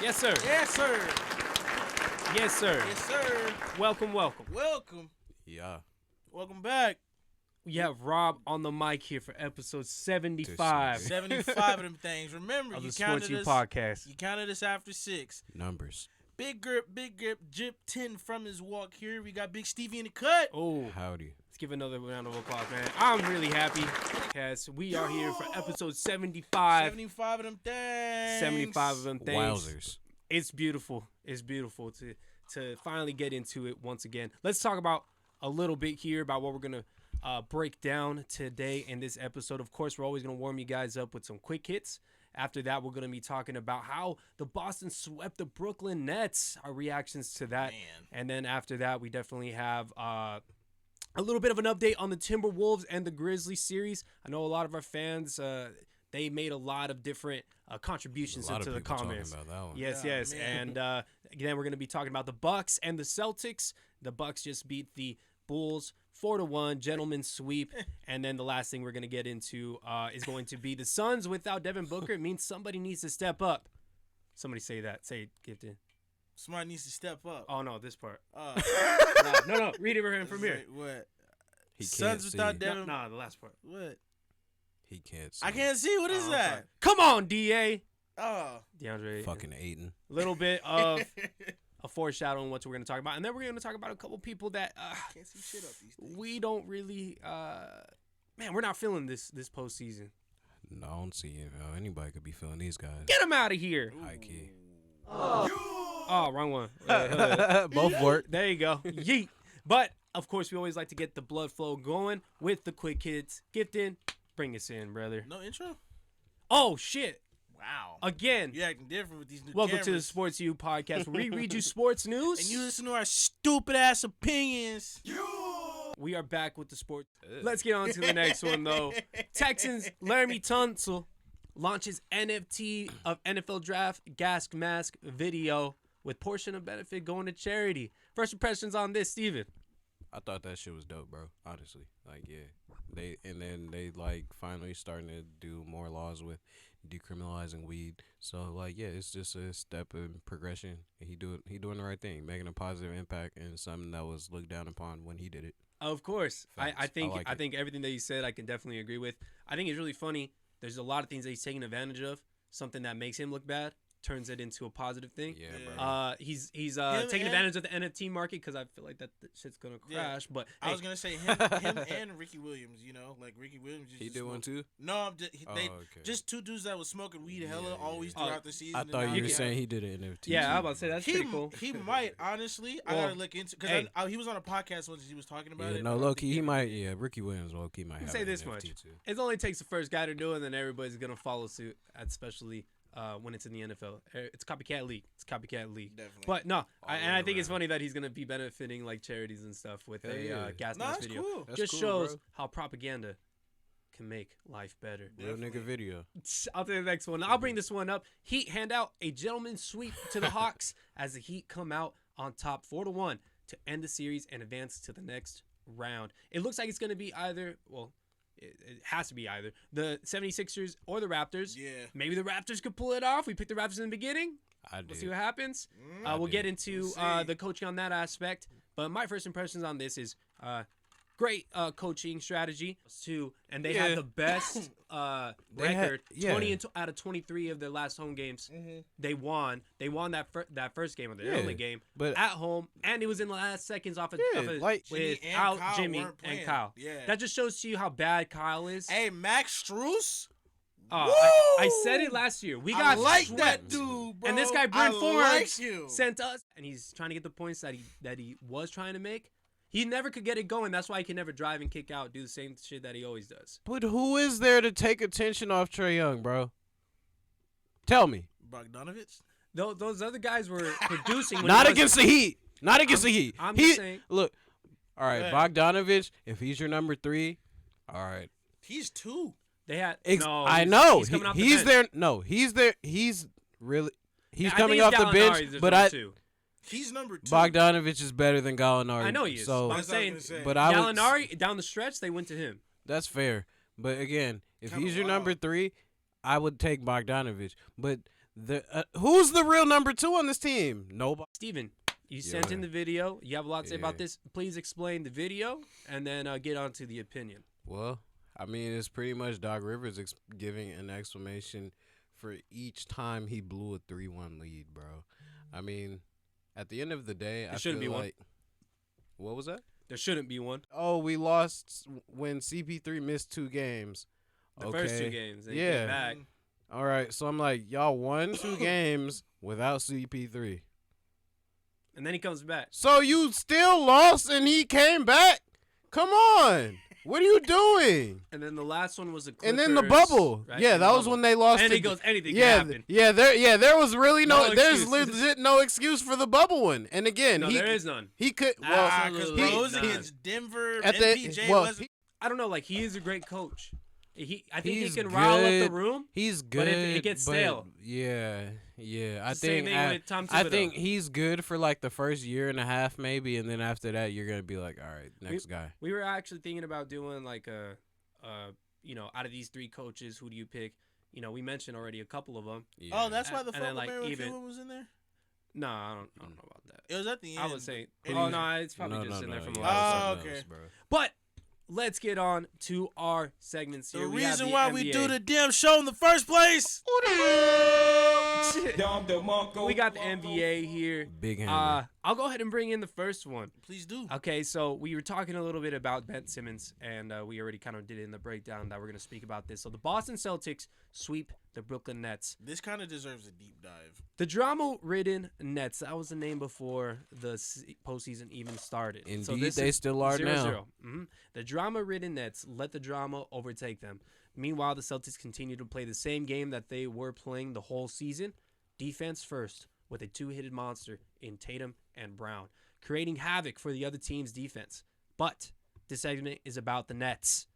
Yes, sir. Yes, sir. Yes, sir. Yes, sir. Welcome, welcome. Welcome. Yeah. Welcome back. We have Rob on the mic here for episode 75 75 of them things. Remember, of you the Sports counted U us. podcast. You counted us after 6. Numbers. Big grip, Jip 10 from his walk here. We got Big Stevie in the cut. Oh, Howdy. let's give another round of applause, man. I'm really happy because we are here for episode 75. 75 of them things. 75 of them things. Wowzers. It's beautiful. It's beautiful to finally get into it once again. Let's talk about a little bit here about what we're going to break down today in this episode. Of course, we're always going to warm you guys up with some quick hits. After that, we're going to be talking about how the Boston swept the Brooklyn Nets, our reactions to that. Man. And then after that, we definitely have a little bit of an update on the Timberwolves and the Grizzlies series. I know a lot of our fans, they made a lot of different contributions into the comments. About that one. Yes, Yeah, yes. man. And again, we're going to be talking about the Bucks and the Celtics. The Bucks just beat the Bulls 4-1, gentleman's sweep. And then the last thing we're going to get into is going to be the Suns without Devin Booker. It means somebody needs to step up. Somebody say that. Say it, Gifted. Somebody needs to step up. Oh, no, this part. Uh, No, read it from here. Wait, what? He Suns can't without see. Devin. No, the last part. What? He can't see. I can't see. What is Oh, that? sorry. Come on, DA. Oh. DeAndre Ayton. Fucking Ayton. Little bit of a foreshadowing what we're going to talk about. And then we're going to talk about a couple people that Can't see shit up these things. we don't really, man, we're not feeling this postseason. No, I don't see how anybody could be feeling these guys. Get them out of here. High key. Oh, wrong one. Both work. There you go. Yeet. But, of course, we always like to get the blood flow going with the quick hits. Gifted, bring us in, brother. No intro? Oh, shit. Wow. Again, You're acting different with these new welcome to the cameras. Sports U podcast where we read you sports news. And you listen to our stupid-ass opinions. We are back with the sport. Let's get on to the next one, though. Texans, Laramie Tunsil launches NFT of NFL Draft gas mask video with portion of benefit going to charity. First impressions on this, Steven? I thought that shit was dope, bro. Honestly. Like, yeah. They like finally starting to do more laws with decriminalizing weed. So like, yeah, it's just a step in progression. He doing the right thing, making a positive impact and something that was looked down upon when he did it. Of course. I Facts. think I like I it. think everything that you said I can definitely agree with. I think it's really funny. There's a lot of things that he's taking advantage of. Something that makes him look bad turns it into a positive thing. Yeah, Yeah. bro. He's Him taking and- advantage of the NFT market because I feel like that shit's gonna crash. But I hey, was gonna say him and Ricky Williams. You know, like Ricky Williams. He did one too? No, I'm just Okay. just two dudes that was smoking weed hella Yeah, always yeah. throughout the season. I and thought now you were he- saying he did an NFT. yeah, I too. was about to say that's pretty cool. He might honestly. I Well, gotta look into because hey. he was on a podcast once. And he was talking about Yeah, it. no, I don't low think key, he might. Yeah, Ricky Williams, low key might Let me have say an this NFT much. too. It only takes the first guy to do it, and then everybody's gonna follow suit, especially when it's in the NFL. It's copycat league. It's copycat league. Definitely. But no, the and way I think it's around. funny that he's gonna be benefiting like charities and stuff with Hell a yeah. gas No, mask that's video. cool. That's Just cool, shows bro. how propaganda can make life better. Real Definitely. nigga video. I'll take the next one. I'll bring this one up. Heat hand out a gentleman's sweep to the Hawks as the Heat come out on top 4-1 to end the series and advance to the next round. It looks like it's going to be either, well, it has to be either the 76ers or the Raptors. Yeah. Maybe the Raptors could pull it off. We picked the Raptors in the beginning. I We'll did. see what happens. I We'll did. get into We'll see. the coaching on that aspect. But my first impressions on this is great coaching strategy too, and they Yeah. have the best They had- record. yeah. 20 out of 23 of their last home games, they won. They won that first game of their Yeah, only game, but- at home, and it was in the last seconds off of, Yeah, like- Jimmy and without Kyle Jimmy weren't and playing. Kyle. Yeah. That just shows to you how bad Kyle is. Hey, Max Struess. I said it last year. We I got like swept. that dude, bro. And this guy Brent I Forbes like him. sent us, and he's trying to get the points that he was trying to make. He never could get it going. That's why he can never drive and kick out, do the same shit that he always does. But who is there to take attention off Trae Young, bro? Tell me. Bogdanovich. Those other guys were producing. when Not he was- against the Heat. Not against the Heat. I'm he, just saying. Look, all right, Yeah. Bogdanovich, if he's your number 3, all right. He's 2. They had. I he's- know. He's coming off the He's bench. there. No, he's there. He's really. He's I coming think off it's the bench. Gallinari's the But number I two. He's number 2. Bogdanovich is better than Gallinari. I know he is. So but I'm That's what I saying, was gonna say. But I would- Gallinari down the stretch, they went to him. that's fair. But again, if Kinda he's your wild. number 3, I would take Bogdanovich. But Who's the real number 2 on this team? Nobody. Steven, you sent in the video. You have a lot to say about this. Please explain the video and then get on to the opinion. Well, I mean, it's pretty much Doc Rivers giving an explanation for each time he blew a 3-1 lead, bro. I mean, at the end of the day, I shouldn't feel be like one. What was that? There shouldn't be one. Oh, we lost when CP3 missed 2 games. The first 2 games. They Yeah. came back. All right, so I'm like, y'all won 2 games without CP3. And then he comes back. So you still lost and he came back? Come on. What are you doing? And then the last one was a Clippers, And then the bubble. right? Yeah, And that the was bubble. when they lost. And to- he goes, anything yeah, can happen. there was really No there's excuse. legit no excuse for the bubble one. And again, No, there is none. he could Because Absolutely Rose not. against Denver, at MPJ the well, wasn't. I don't know. Like, he is a great coach. I think he He's can rile up the good. room. he's good. But if it gets stale. Yeah. I Same think thing with Tom I Thibodeau. think he's good for like the first year and a half maybe, and then after that you're gonna be like, all right, next guy. We were actually thinking about doing like out of these 3 coaches, who do you pick? We mentioned already a couple of them. Yeah. Oh, that's why the And then, fuck like, Mary even- Cuban was in there. No, I don't know about that. It was at the end. I would say, It oh was- no, it's probably just in there from yeah, last. Oh, something okay. else, bro. But let's get on to our segments The here. We have reason the why we NBA. do the damn show in the first place. We got the NBA here. Big hand. I'll go ahead and bring in the first one. Please do. Okay, so we were talking a little bit about Ben Simmons, and we already kind of did it in the breakdown that we're going to speak about this. So the Boston Celtics sweep the Brooklyn Nets. This kind of deserves a deep dive. The drama-ridden Nets, that was the name before the postseason even started. So Indeed, this they is still are 0-0. The drama-ridden Nets let the drama overtake them. Meanwhile, the Celtics continue to play the same game that they were playing the whole season, defense first, with a 2-headed monster in Tatum and Brown, creating havoc for the other team's defense. But this segment is about the Nets.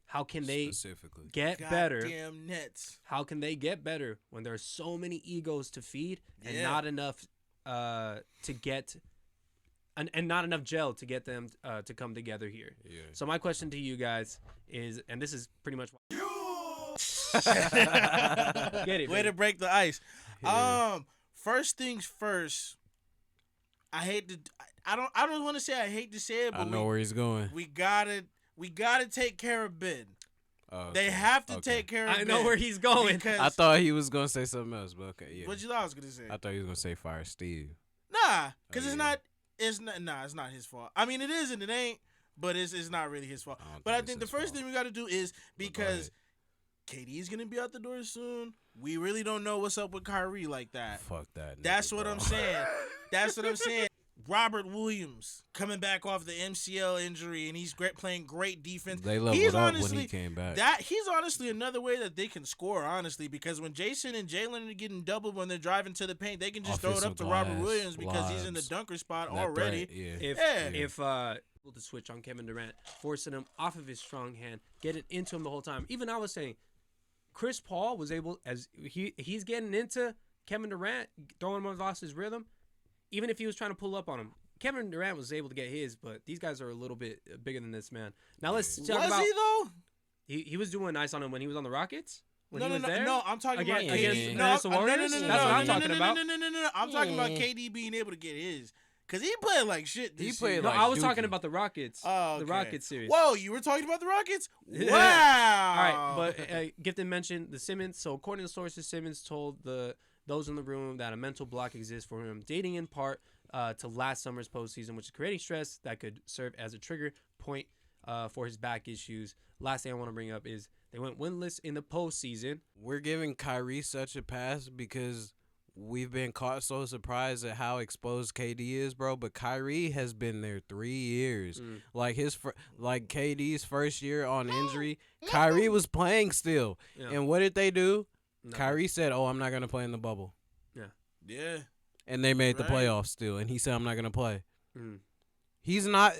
How can they Specifically. get better? Goddamn Nets. How can they get better when there are so many egos to feed and Yeah. not enough to get and not enough gel to get them to come together here? Yeah. So my question to you guys is, and this is pretty much get it. Way to baby. break the ice. Yeah. First things first. I hate to. I don't want to say I hate to say it, I but know where he's going. we gotta take care of Ben. Oh, They okay. have to Okay. take care of I Ben. know where he's going. Because I thought he was gonna say something else, but okay, yeah. what you thought I was gonna say? I thought he was gonna say fire Steve. Nah, because Oh, it's yeah. not. It's not. Nah, it's not his fault. I mean, it is and it ain't, but it's not really his fault. I don't But I it's think the his first fault. thing we got to do is But go because ahead. KD is gonna be out the door soon. We really don't know what's up with Kyrie like that. Fuck that. That's nigga, what bro. I'm saying. That's what I'm saying. Robert Williams coming back off the MCL injury, and he's playing great defense. They leveled He's up when honestly- he came back. He's honestly another way that they can score, honestly, because when Jason and Jalen are getting doubled when they're driving to the paint, they can just throw it up Offensive to Robert glass, Williams because he's in the lobs, dunker spot That already. threat, yeah. If Yeah. able to switch on Kevin Durant, forcing him off of his strong hand, get it into him the whole time. Even I was saying, Chris Paul was able, as he's getting into Kevin Durant, throwing him off his rhythm. Even if he was trying to pull up on him, Kevin Durant was able to get his. But these guys are a little bit bigger than this man. Now let's talk Was about. he though? He was doing nice on him when he was on the Rockets. When No, he was no, there. no. I'm talking about Against- KD. against No, the no, no, Warriors? no, no, That's no, what I'm no, talking no, about. No. I'm talking about KD being able to get his. Because he played like shit He this played year. No, like I was Dookie. talking about the Rockets. Oh, The okay. Rockets series. Whoa, you were talking about the Rockets? Yeah. Wow. All right, but Gifton mentioned the Simmons. So according to sources, Simmons told those in the room that a mental block exists for him, dating in part to last summer's postseason, which is creating stress that could serve as a trigger point for his back issues. Last thing I want to bring up is they went winless in the postseason. We're giving Kyrie such a pass because we've been caught so surprised at how exposed KD is, bro. But Kyrie has been there 3 years. Like like KD's first year on injury, Kyrie was playing still. Yeah. And what did they do? No. Kyrie said, "Oh, I'm not gonna play in the bubble," Yeah. and they made the Right. playoffs still. And he said, "I'm not gonna play." Mm. He's not.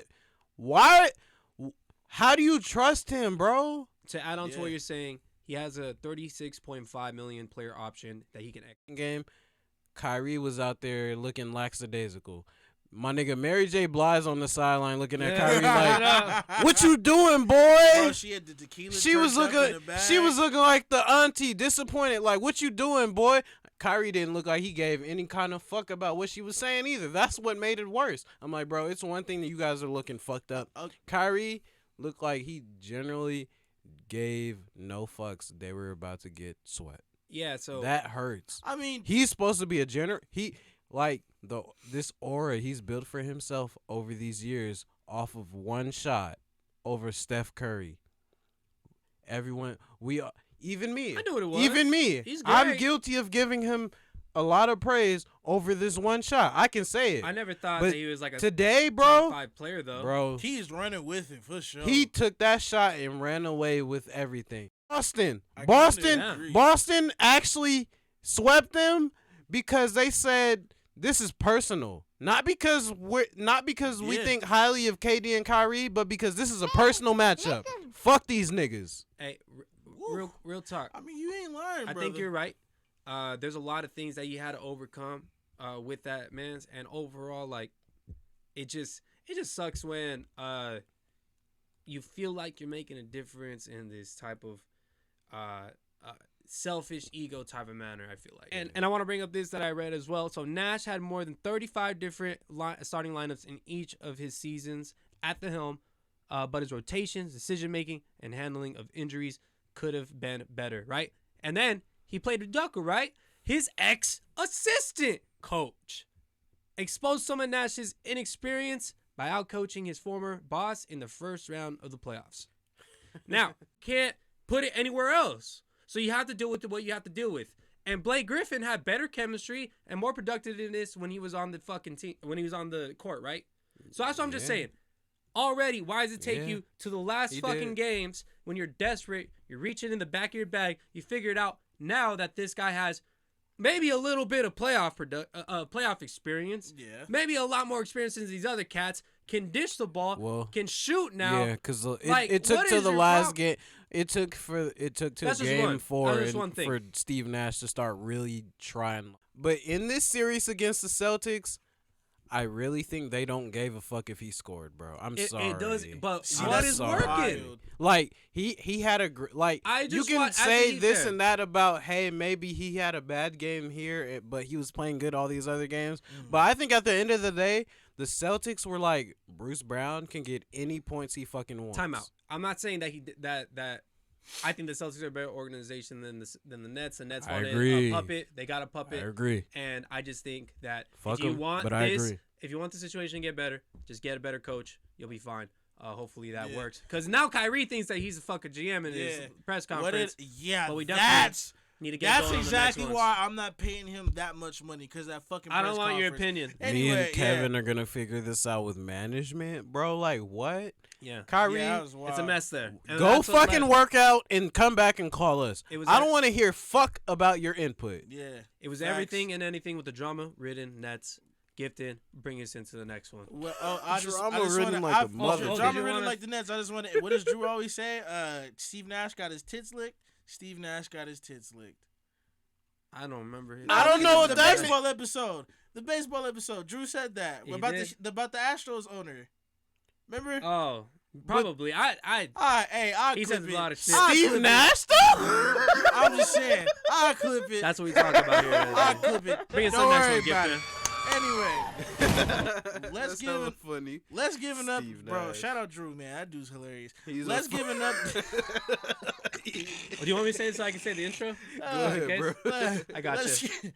Why? How do you trust him, bro? To add on to what Yeah. you're saying, he has a $36.5 million player option that he can. Game, Kyrie was out there looking lackadaisical. My nigga Mary J. Blige on the sideline looking at Kyrie like, "What you doing, boy?" Bro, she had the tequila. She was turned up in looking. the bag. She was looking like the auntie, disappointed. Like, "What you doing, boy?" Kyrie didn't look like he gave any kind of fuck about what she was saying either. That's what made it worse. I'm like, bro, it's one thing that you guys are looking fucked up. Kyrie looked like he generally gave no fucks. They were about to get swept. Yeah, so that hurts. I mean, he's supposed to be a this aura he's built for himself over these years off of one shot over Steph Curry. Everyone, even me. I knew what it was. Even me. He's great. I'm guilty of giving him a lot of praise over this one shot. I can say it. I never thought But that he was like a today, top bro, 5 player though. bro, he's running with it for sure. he took that shot and ran away with everything. Boston actually swept them because they said this is personal. Not because we think highly of KD and Kyrie, but because this is a personal matchup. Fuck these niggas. Hey, real talk. I mean, you ain't lying, I brother. think you're right. There's a lot of things that you had to overcome with that, man. And overall, like, it just sucks when you feel like you're making a difference in this type of selfish ego type of manner, I feel like. And I want to bring up this that I read as well. So Nash had more than 35 different starting lineups in each of his seasons at the helm, but his rotations, decision-making, and handling of injuries could have been better, right? And then he played with Ducker, right? His ex-assistant coach exposed some of Nash's inexperience by outcoaching his former boss in the first round of the playoffs. Now, can't put it anywhere else. So you have to deal with what you have to deal with. And Blake Griffin had better chemistry and more productiveness when he was on the fucking team, when he was on the court, right? So that's what I'm just saying. Already, why does it take you to the last games when you're desperate, you're reaching in the back of your bag, you figure it out now that this guy has maybe a little bit of playoff experience, maybe a lot more experience than these other cats, can dish the ball, can shoot now. Yeah, because it took to the last game. It took to game 4 for Steve Nash to start really trying. But in this series against the Celtics, I really think they don't give a fuck if he scored, bro. I'm sorry. It does, but what is working? Like he had a you can say this and that about, hey, maybe he had a bad game here, but he was playing good all these other games. But I think at the end of the day, the Celtics were like, Bruce Brown can get any points he fucking wants. Timeout. I'm not saying that that. I think the Celtics are a better organization than the Nets. The Nets wanted a puppet. They got a puppet. I agree. And I just think that if you want the situation to get better, just get a better coach. You'll be fine. Hopefully that works. Because now Kyrie thinks that he's a fucking GM in his press conference. But we definitely need to get that's going exactly on the next why I'm not paying him that much money, because that fucking press I don't want conference. your opinion. Me and Kevin are going to figure this out with management, bro. Like, what? Yeah. Kyrie, it's a mess there. And go fucking work out and come back and call us. I don't want to hear fuck about your input. Yeah. It was everything and anything with the drama, ridden, Nets, gifted, bring us into the next one. Well, drama ridden like the mother. Drama ridden like the Nets. I just want to. What does Drew always say? Steve Nash got his tits licked. Steve Nash got his tits licked. I don't remember. I don't know what that baseball episode. The baseball episode. Drew said that about the Astros owner. Remember? Oh, probably. He says a lot of shit. Steve Nash, though? I'm just saying. I'll clip it. That's what we talk about here. I'll clip it. Bring us Don't the next worry one, about Gifter. Anyway, let's give it up, bro. Nash. Shout out Drew, man. That dude's hilarious. Let's give it up. Do you want me to say it so I can say the intro? Go ahead, bro. I got you.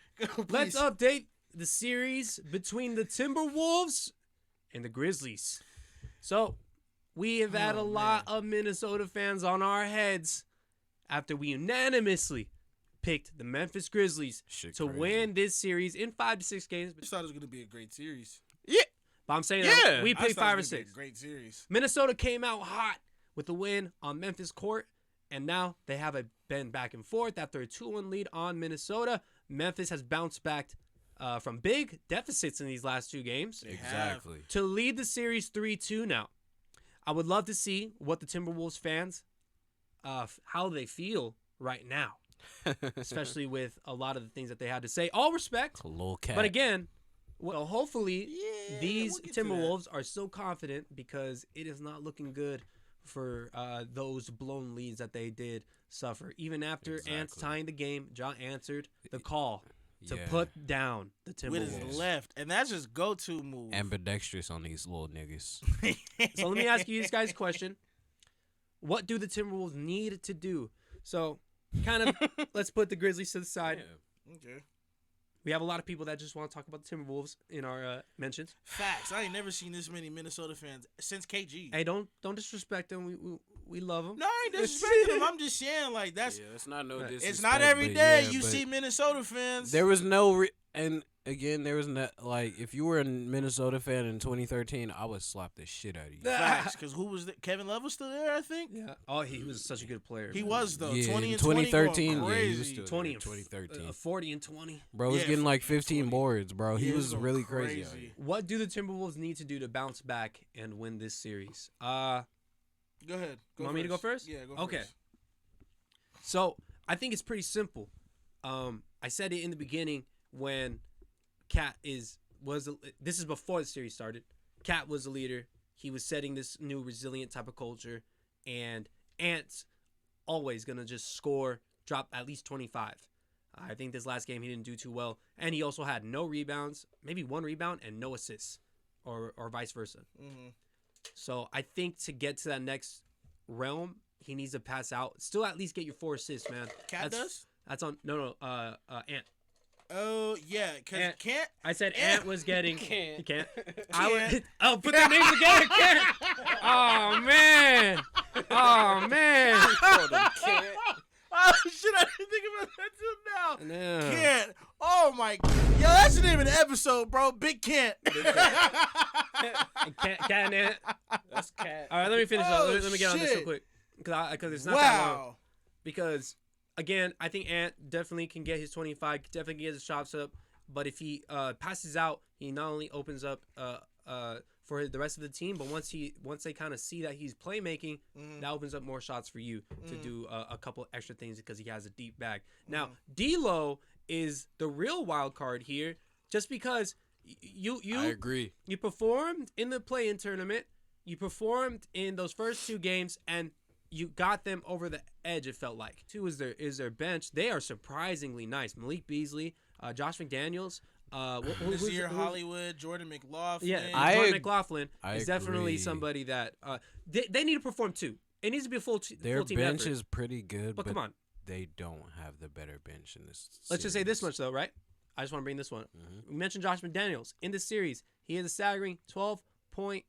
Let's update the series between the Timberwolves and the Grizzlies. So, we have had a lot of Minnesota fans on our heads after we unanimously picked the Memphis Grizzlies to win this series in 5 to 6 games. I thought it was going to be a great series. Yeah. But I'm saying we picked 5 or 6. Great series. Minnesota came out hot with the win on Memphis court, and now they have been back and forth after a 2-1 lead on Minnesota. Memphis has bounced back from big deficits in these last 2 games. Exactly. To lead the series 3-2 now. I would love to see what the Timberwolves fans, how they feel right now, especially with a lot of the things that they had to say. All respect. But again, well, hopefully these Timberwolves are so confident because it is not looking good for those blown leads that they did suffer. Even after Ants tying the game, Ja answered the call. to Yeah. put down the with Timberwolves. his left, and that's his go-to move. Ambidextrous on these little niggas. So let me ask you guys a question. What do the Timberwolves need to do? So kind of let's put the Grizzlies to the side. Okay. We have a lot of people that just want to talk about the Timberwolves in our mentions. Facts. I ain't never seen this many Minnesota fans since KG. Hey, don't disrespect them. We love them. No, I ain't disrespecting them. I'm just saying, like, that's. Yeah, it's not no Right. disrespect. It's not every day you but see Minnesota fans. There was no and again, there was not like if you were a Minnesota fan in 2013, I would slap the shit out of you. Facts, because who was Kevin Love was still there, I think. Yeah. Oh, he was such a good player. He man. was though. Yeah, 20 in and 20 2013, going yeah, he crazy. was still 20 there, and 2013. 40 and 20. Bro was Yeah, getting like 20. 15 boards, bro. He Yeah, was going really crazy. out here. What do the Timberwolves need to do to bounce back and win this series? Go ahead. Want me to go first? Yeah, go Okay. first. So I think it's pretty simple. I said it in the beginning when Cat this is before the series started. Cat was the leader. He was setting this new resilient type of culture, and Ant's always gonna just score, drop at least 25. I think this last game he didn't do too well, and he also had no rebounds, maybe one rebound and no assists, or vice versa. Mm-hmm. So I think to get to that next realm, he needs to pass out. Still at least get your 4 assists, man. Cat does? That's on Ant. Oh yeah, because Ant. can't. I said Ant was getting. He can't. Can't. I'll put their names together. Can't. Oh man. Oh man. Oh shit! I didn't think about that till now. No. Can't. Oh my. Yo, that's the name of the episode, bro. Big Kent. Cat and Ant. That's cat. All right, let me finish up. Oh, Let me get on this real shit. quick, because it's not that long. Wow. Because again, I think Ant definitely can get his 25, definitely can get his shots up. But if he passes out, he not only opens up for the rest of the team, but once they kind of see that he's playmaking, that opens up more shots for you to do a couple extra things because he has a deep bag. Now, D'Lo is the real wild card here, just because I agree. you performed in the play-in tournament, you performed in those first 2 games, and you got them over the edge. It felt like. 2 is their bench. They are surprisingly nice. Malik Beasley, Josh McDaniels. Nasir Hollywood, Jordan McLaughlin. Yeah, Jordan McLaughlin I is definitely agree. somebody that they need to perform too. It needs to be a full Their team bench effort. is pretty good, But come on, they don't have the better bench in this. let's just say this series. much though, right? I just want to bring this one. Mhm. We mentioned Josh McDaniels in this series. He has a staggering 12 point.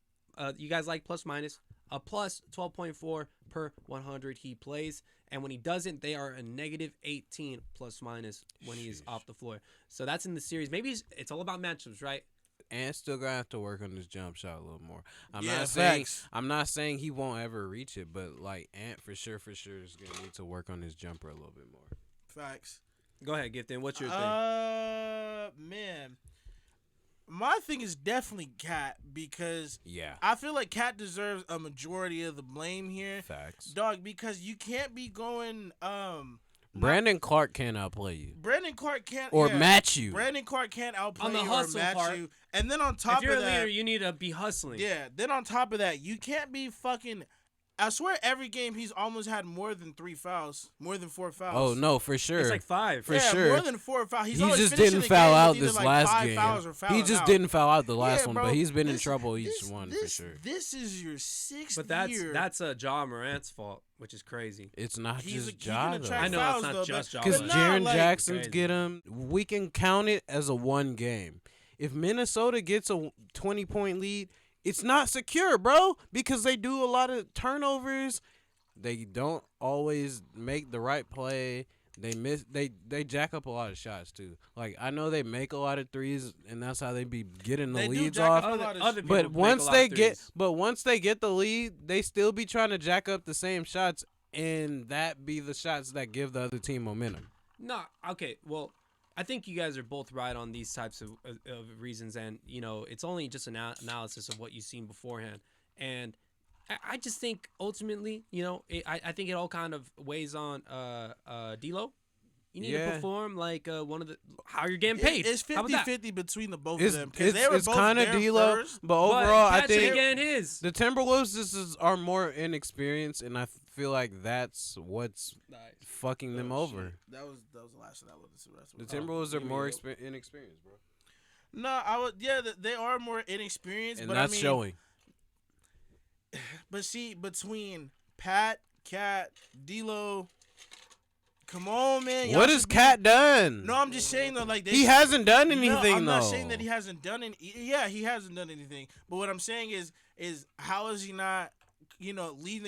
You guys like plus minus a plus 12.4 per 100 he plays, and when he doesn't, they are a negative 18 plus minus when he is Sheesh. off the floor. So that's in the series. Maybe it's all about matchups, right? And still gonna have to work on his jump shot a little more. I'm Yeah, not saying facts. he won't ever reach it, but like Ant for sure is gonna need to work on his jumper a little bit more. Facts. Go ahead, Gifton. What's your thing? Man. My thing is definitely Cat because Yeah, I feel like Cat deserves a majority of the blame here. facts. Dog, because you can't be going Brandon Clark can't outplay you Brandon Clark can't or match you. Brandon Clark can't outplay On the you or hustle match part, you. And then on If top you're of a leader, that, you need to be hustling. yeah, then on top of that, you can't be fucking I swear every game he's almost had more than 3 fouls, more than 4 fouls. Oh no, for sure. It's like 5. For yeah, sure. more than 4 fouls. He's He always just finishing didn't the foul game out with either this like last 5 game. fouls or He fouling just out. didn't foul out the last Yeah, one, bro, but he's been in this- trouble each this- one this- for sure. This is your 6th But that's year. Ja Morant's fault, which is crazy. It's not He's just he Ja can though. attract I know fouls, it's not though, just but- Ja, Because but- nah, Jaren like- Jackson's Crazy. get him. We can count it as a 1 game. If Minnesota gets a 20-point lead, it's not secure, bro, because they do a lot of turnovers. They don't always make the right play. They miss. They jack up a lot of shots too. Like I know they make a lot of threes, and that's how they be getting the They do leads jack off. up a lot of Other people But make once a lot they of get, threes. the lead, they still be trying to jack up the same shots, and that be the shots that give the other team momentum. No, okay. Well, I think you guys are both right on these types of reasons, and it's only just an analysis of what you've seen beforehand. And I just think ultimately, I think it all kind of weighs on D'Lo. You need to Yeah. perform like one of the how you're getting paid. It's How about that? 50-50 between the both It's of them. 'Cause they were both kind of there D'Lo, first. but overall, I Cat should be think getting his. the Timberwolves are more inexperienced, and feel like that's what's fucking them over. That was the last one I wanted to rest The with. Timberwolves are more inexperienced, bro. No, I would. Yeah, they are more inexperienced, And but that's I mean, showing. But see, between Pat, Cat, D'Lo, come on, man. What has Cat done? No, I'm just saying though, like he hasn't done anything. No, I'm though. not saying that he hasn't done any. Yeah, he hasn't done anything. But what I'm saying is how is he not, leading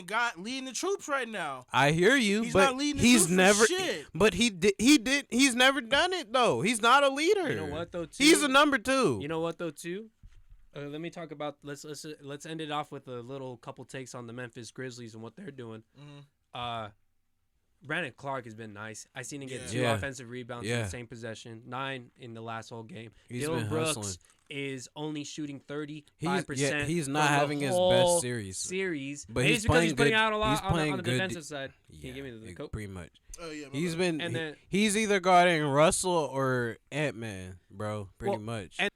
the troops right now? I hear you, He's but not leading the he's troops for never. shit. But he did. He's never done it though. He's not a leader. You know what though? Too? He's a number 2. You know what though too? Let me talk about let's end it off with a little couple takes on the Memphis Grizzlies and what they're doing. Mm-hmm. Brandon Clark has been nice. I seen him get 2 Yeah. offensive rebounds in the same possession, 9 in the last whole game. He's Dylan been Brooks hustling. is only shooting 35%. He's not from the having his whole best series. But But he's he's because he's playing putting good- out a lot he's on the playing good defensive side. Can you give me the coat? Pretty much. Oh yeah, He's been. And then- he's either guarding Russell or Ant-Man, bro. Pretty Well, much. and-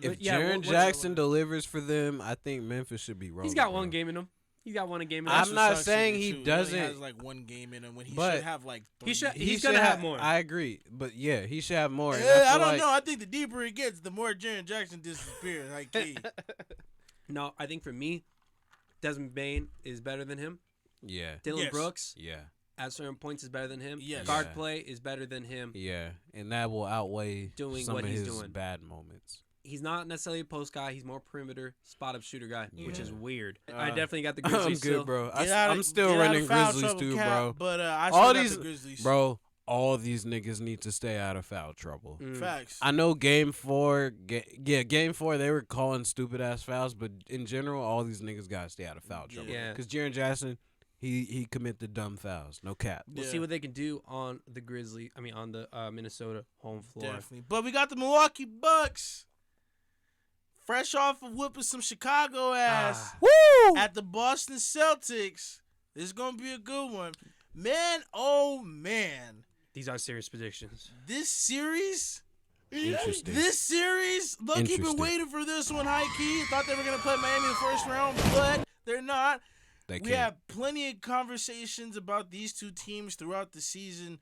If yeah, Jaren what- Jackson delivers for them, I think Memphis should be rolling. He's got bro. one game in him. He's got one game in him. I'm not saying he doesn't. He has like one game in him when he But should have like 3. He's gonna have more. I agree, but yeah, he should have more. and I feel don't like- know. I think the deeper it gets, the more Jaren Jackson disappears. Like, No, I think for me, Desmond Bain is better than him. Yeah, Dylan Yes. Brooks yeah, at certain points is better than him. Yes. Guard Yeah. play is better than him. yeah, and that will outweigh Doing some what of he's his doing. bad moments. He's not necessarily a post guy. He's more perimeter, spot up shooter guy, which is weird. I Uh, definitely got the I'm Grizzlies good, still. bro. I'm still running Grizzlies too, bro. But I All still got these, the Grizzlies. bro. All these niggas need to stay out of foul trouble. Facts. I know game 4, game 4 they were calling stupid ass fouls, but in general, all these niggas gotta stay out of foul trouble. Yeah. Because Jaren Jackson, he committed dumb fouls, no cap. We'll see what they can do on the on the Minnesota home floor. Definitely. But we got the Milwaukee Bucks. Fresh off of whooping some Chicago ass Woo! at the Boston Celtics. This is going to be a good one. Man, oh man. These are serious predictions. This series, Interesting. look, you've been waiting for this one, high key. Thought they were going to play Miami in the first round, but they're not. They We can't. have plenty of conversations about these two teams throughout the season.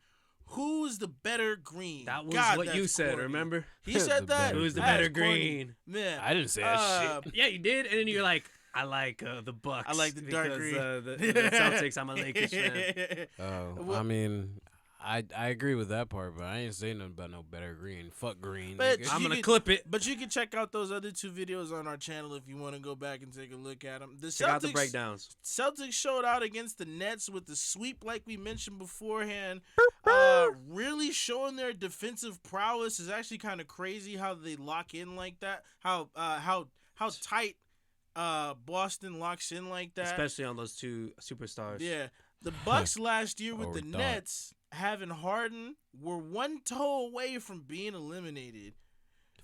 Who's the better green? That was God, what you that's said, corny. remember? He The said that. better Who's the That better is corny. green? Man, I didn't say that shit. Yeah, you did. And then you're like, I like the Bucks. I like the dark because, green. The Celtics, I'm a Lakers fan. Oh, I mean, I agree with that part, but I ain't saying nothing about no better green. Fuck green. But nigga. I'm You going to can- clip it. But you can check out those other 2 videos on our channel if you want to go back and take a look at them. The Check out the Celtics, breakdowns. Celtics showed out against the Nets with the sweep, like we mentioned beforehand. Really showing their defensive prowess is actually kind of crazy how they lock in like that. How tight Boston locks in like that. Especially on those 2 superstars. Yeah, the Bucks last year with the Overthought. Nets having Harden were 1 toe away from being eliminated.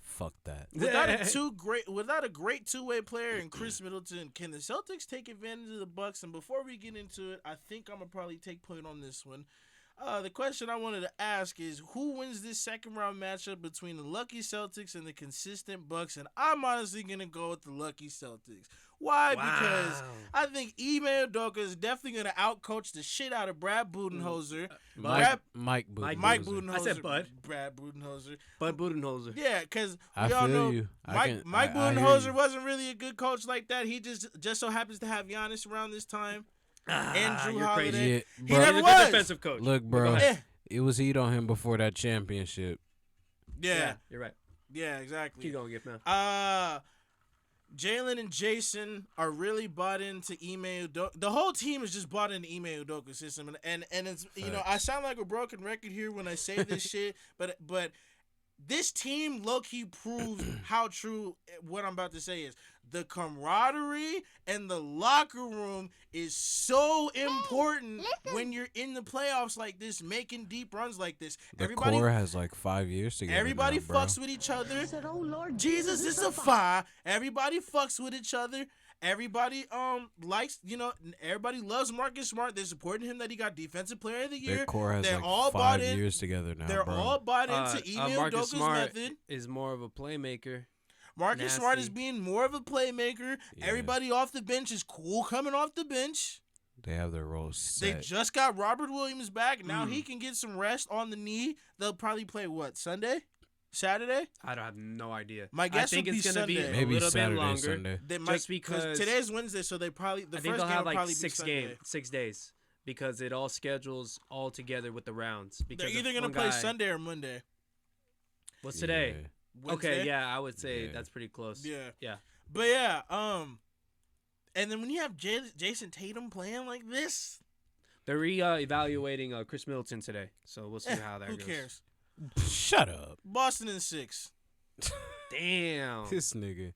Fuck that. Without a great two-way player in Chris Middleton, can the Celtics take advantage of the Bucks? And before we get into it, I think I'm gonna probably take point on this one. The question I wanted to ask is, who wins this second round matchup between the Lucky Celtics and the consistent Bucks? And I'm honestly gonna go with the Lucky Celtics. Why? Wow. Because I think Ime Udoka is definitely gonna outcoach the shit out of Brad Budenholzer. Mike Mike Budenholzer. Budenholzer. I said Bud. Brad Budenholzer. Bud Budenholzer. Yeah, because I we all feel know you. Mike I hear Budenholzer you. wasn't really a good coach like that. He just so happens to have Giannis around this time. And Drew you're Holiday. crazy. Yeah, He bro. never He's a was. good defensive coach. Look, Go bro. ahead. Yeah, It was heat on him before that championship. yeah, You're right. exactly. Keep going, Gift, man. Jalen and Jason are really bought into Ime Udoka. The whole team is just bought into Ime Udoka's system, and it's I sound like a broken record here when I say this shit, but this team low-key proves how true what I'm about to say is. The camaraderie and the locker room is so important when you're in the playoffs like this, making deep runs like this. The Everybody core has like 5 years together. Everybody now, bro. fucks with each other. said, "Oh Lord, Jesus is a fire." Everybody fucks with each other. Everybody likes, everybody loves Marcus Smart. They're supporting him that he got Defensive Player of the Year. Their core has They're like all 5 bought in. years together now, They're bro. all bought into Ime Marcus Udoka's Smart method. is more of a playmaker. Marcus Smart is nasty. being more of a playmaker. Yeah. Everybody off the bench is cool coming off the bench. They have their roles They set. just got Robert Williams back. Now he can get some rest on the knee. They'll probably play what, Sunday? Saturday? I don't have no idea. My guess I think would it's be gonna be Sunday. a Maybe little Saturday, bit longer. Sunday. They might, Just because today's Wednesday, so they probably I the think first they'll game have will like probably be Sunday. 6 days because it all schedules all together with the rounds. Because They're either going gonna play Sunday or Monday. What's today? Wednesday? Okay, yeah, I would say Yeah. that's pretty close. Yeah. Yeah. But yeah, and then when you have Jason Tatum playing like this, They're evaluating Chris Middleton today, so we'll see how that who goes. cares? Shut up. Boston in 6. Damn. This nigga.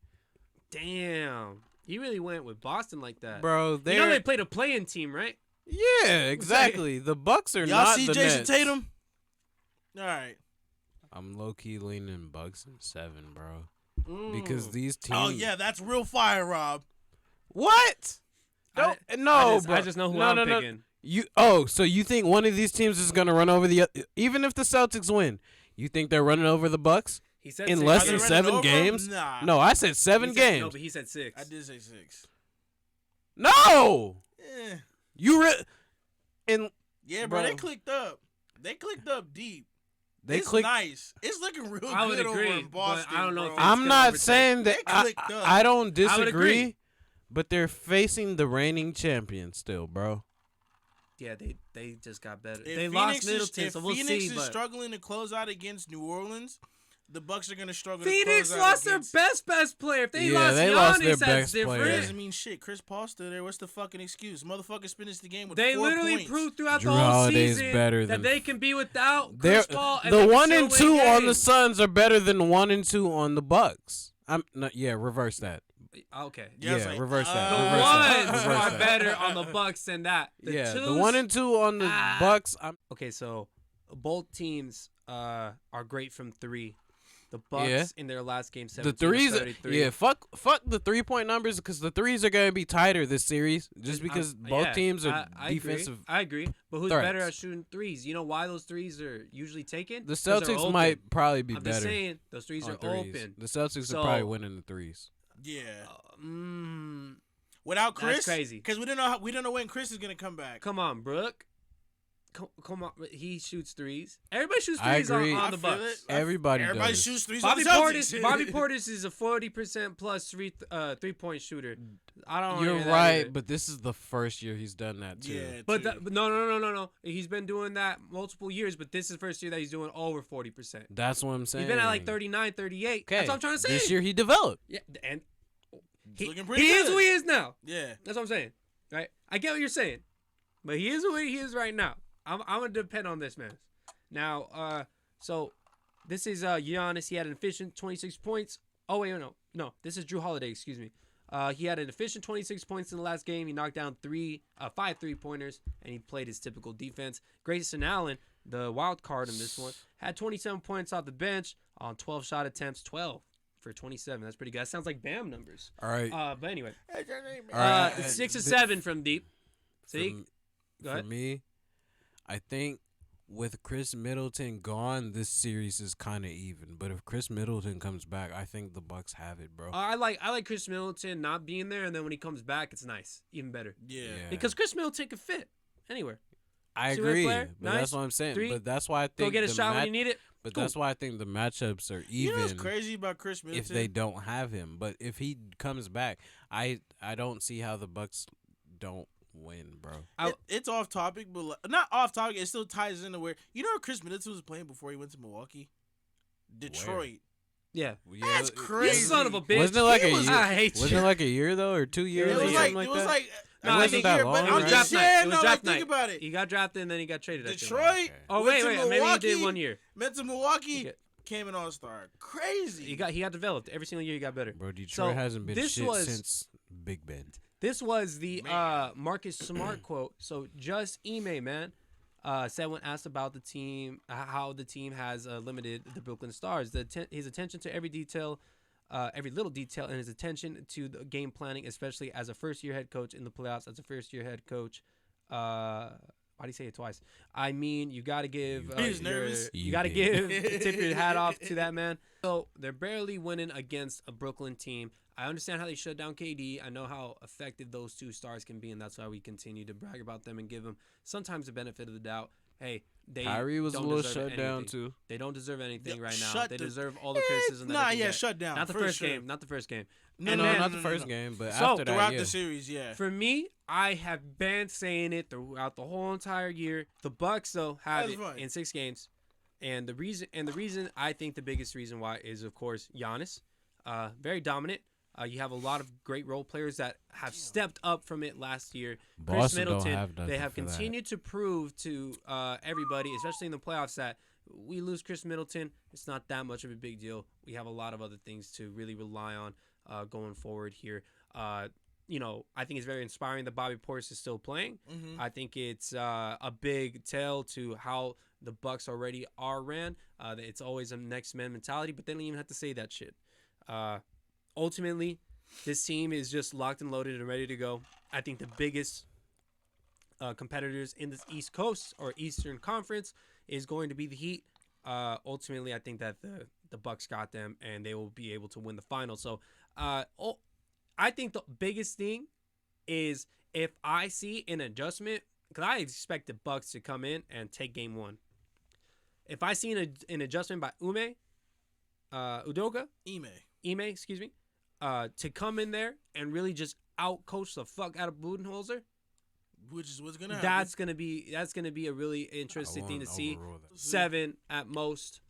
Damn. You really went with Boston like that. Bro, you know they played a play-in team, right? Yeah, exactly. The Bucks are Y'all not see the Jason Nets. Tatum? All right. I'm low-key leaning Bucks in 7, bro. Mm. Because these teams... Oh yeah, that's real fire, Rob. What? No, bro. I just know who I'm picking. So you think one of these teams is gonna run over the even if the Celtics win? You think they're running over the Bucks He said in 6. less Are they than running 7 over games? them? Nah. No, I said 7 He said- games. No, but he said 6. I did say 6. No, Eh. and Yeah, bro, they Bro. clicked up. They clicked up deep. they It's click. nice. It's looking real I would good over agree, in but Boston. I don't know bro. if it's I'm gonna not overtake. saying that They clicked up. I don't would disagree, agree. but they're facing the reigning champion still, bro. Yeah, they just got better. If They Phoenix lost is- Middleton, if so we'll Phoenix see. is But struggling to close out against New Orleans, the Bucks are going to struggle Phoenix to close out lost against... their best player. If they Yeah, lost they Giannis, lost their that's best different. player. That doesn't mean shit. Chris Paul's still there. What's the fucking excuse? Motherfuckers finished the game with They 4 literally points. proved throughout Drew the whole Holiday's season better that than- they can be without They're, Chris Paul. And the they can 1 still and win 2 on the games. Suns are better than 1 and 2 on the Bucks. Reverse that. Okay. Yeah, it's Yeah, like, reverse that. The Reverse that. ones Reverse are that. better on the Bucks than that. The The twos, 1 and 2 on the Bucks. Okay, so both teams are great from 3. The Bucks Yeah. in their last game, The 17 threes, 33. yeah, fuck the 3-point numbers because the threes are gonna be tighter this series just because both teams are I defensive. I agree. But who's threats. better at shooting threes? You know why those threes are usually taken? The 'Cause they're Celtics open. might probably be I'm better. just saying those threes on are threes. open. The Celtics So- are probably winning the threes. Yeah. Mm, Without That's Chris, crazy. because we don't know when Chris is gonna come back. come on, Brooke. Come on, he shoots threes. Everybody shoots I threes on, agree. on the I feel Bucks. it. Everybody Everybody does. shoots threes Bobby on the Celtics. Portis. Bobby Portis is a 40% plus 3-point shooter. I don't. You're hear that right, either. but this is the first year he's done that too. Yeah, But true. no. He's been doing that multiple years, but this is the first year that he's doing over 40%. That's what I'm saying. He's been at like 39, 38. Okay, That's what I'm trying to say. This year he developed. Yeah, and He's he looking pretty is good. who he is now. Yeah. That's what I'm saying. Right? I get what you're saying, but he is who he is right now. I'm gonna depend on this man. Now, so this is Giannis. He had an efficient 26 points. Oh wait, no. This is Drew Holiday. Excuse me. He had an efficient 26 points in the last game. He knocked down 5 3-pointers, and he played his typical defense. Grayson Allen, the wild card in this one, had 27 points off the bench on 12 shot attempts, 12 for 27. That's pretty good. That sounds like Bam numbers. All right. But anyway, All right. 6 or 7 from deep. See, go For ahead. me, I think with Chris Middleton gone, this series is kind of even. But if Chris Middleton comes back, I think the Bucks have it, bro. I like Chris Middleton not being there, and then when he comes back, it's nice, even better. Yeah. Because Chris Middleton can fit anywhere. I two-way agree, player, but nice, that's what I'm saying. 3, But that's why I think Go get a the shot when you need it. But Cool. that's why I think the matchups are You know even what's crazy about Chris Middleton? if they don't have him. But if he comes back, I don't see how the Bucks don't win, bro. It's off topic, but not off topic. It still ties into where where Chris Middleton was playing before he went to Milwaukee. Detroit. Yeah. That's You crazy. son of a bitch. Wasn't it like a year? I hate Wasn't you. it like a year though, or 2 years? It or was something like like it was that? like No, it I wasn't think that year, long. but it I'm was right? draft just night. saying, It was no, draft like, think night. about it. He got drafted and then he got traded. I think. Detroit. Okay. Oh went wait, to maybe he Milwaukee, did 1 year. Went to Milwaukee. Okay. Became an all-star. Crazy. He got developed every single year. He got better. Bro, Detroit So, hasn't been this shit was- since Big Ben. This was the Man. Marcus Smart quote. So just Ime, man, said when asked about the team, how the team has limited the Brooklyn Stars. His attention to every detail, every little detail, and his attention to the game planning, especially as a first-year head coach in the playoffs, as a first-year head coach, Why do you say it twice? I mean, you got to give. He's nervous. You got to tip your hat off to that man. So they're barely winning against a Brooklyn team. I understand how they shut down KD. I know how effective those two stars can be, and that's why we continue to brag about them and give them sometimes the benefit of the doubt. Hey, Kyrie was a little shut down too. They don't deserve anything right now. Shut They the- deserve all the criticism. That they can get. shut down. Not the for first sure. game. Not the first game. No, And no, then- not the first game, but So, after that, Throughout yeah. the series, yeah. For me, I have been saying it throughout the whole entire year. The Bucks though have That's it fine. in 6 games, and the reason I think the biggest reason why is of course Giannis, very dominant. You have a lot of great role players that have stepped up from it last year. Chris Boston don't Middleton, have nothing they have for that. continued to prove to everybody, especially in the playoffs, that we lose Chris Middleton, it's not that much of a big deal. We have a lot of other things to really rely on going forward here. You know, I think it's very inspiring that Bobby Portis is still playing. Mm-hmm. I think it's a big tell to how the Bucks already are ran. It's always a next man mentality, but they don't even have to say that shit. Ultimately, this team is just locked and loaded and ready to go. I think the biggest competitors in this East Coast or Eastern Conference is going to be the Heat. Ultimately, I think that the Bucks got them, and they will be able to win the final. So, I think the biggest thing is if I see an adjustment, because I expect the Bucks to come in and take game 1. If I see an adjustment by Udoka, Ime, excuse me, to come in there and really just outcoach the fuck out of Budenholzer, Which is what's gonna happen. that's gonna be a really interesting thing to see. 7 at most,